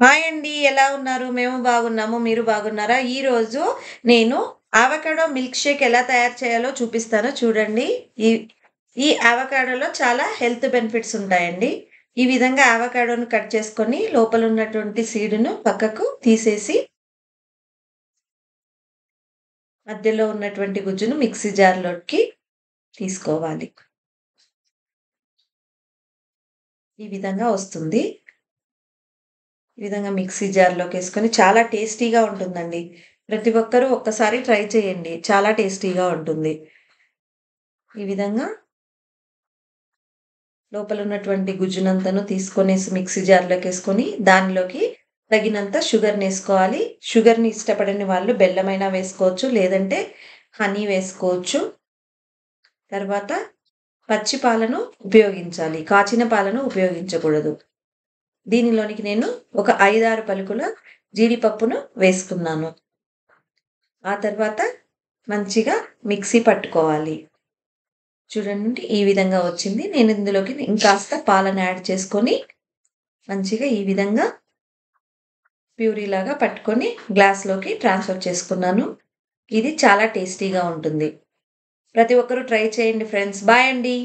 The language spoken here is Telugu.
హాయ్ అండి. ఎలా ఉన్నారు? మేము బాగున్నాము. మీరు బాగున్నారా? ఈరోజు నేను అవకాడో మిల్క్ షేక్ ఎలా తయారు చేయాలో చూపిస్తాను చూడండి. ఈ ఈ అవకాడోలో చాలా హెల్త్ బెనిఫిట్స్ ఉంటాయండి. ఈ విధంగా అవకాడోను కట్ చేసుకొని లోపల ఉన్నటువంటి సీడును పక్కకు తీసేసి మధ్యలో ఉన్నటువంటి గుజ్జును మిక్సీ జార్‌లోకి తీసుకోవాలి. ఈ విధంగా వస్తుంది. ఈ విధంగా మిక్సీ జార్‌లోకేసుకొని చాలా టేస్టీగా ఉంటుందండి. ప్రతి ఒక్కరూ ఒక్కసారి ట్రై చేయండి. చాలా టేస్టీగా ఉంటుంది. ఈ విధంగా లోపలున్నటువంటి గుజ్జునంతాను తీసుకొనేసి మిక్సీ జార్‌లోకేసుకొని, దానిలోకి తగినంత షుగర్‌నేసుకోవాలి. షుగర్‌ని ఇష్టపడని వాళ్ళు బెల్లమైనా వేసుకోవచ్చు. లేదంటే హనీ వేసుకోవచ్చు. తర్వాత పచ్చి పాలను ఉపయోగించాలి. కాచిన పాలను ఉపయోగించకూడదు. దీనిలోనికి నేను ఒక 5, 6 పలుకుల జీడిపప్పును వేసుకున్నాను. ఆ తర్వాత మంచిగా మిక్సీ పట్టుకోవాలి. చూడండి ఈ విధంగా వచ్చింది. నేను ఇందులోకి ఇంకాస్త పాలను యాడ్ చేసుకొని, మంచిగా ఈ విధంగా ప్యూరీలాగా పట్టుకొని గ్లాస్‌లోకి ట్రాన్స్‌ఫర్ చేసుకున్నాను. ఇది చాలా టేస్టీగా ఉంటుంది. ప్రతి ఒక్కరు ట్రై చేయండి ఫ్రెండ్స్. బాయ్ అండి.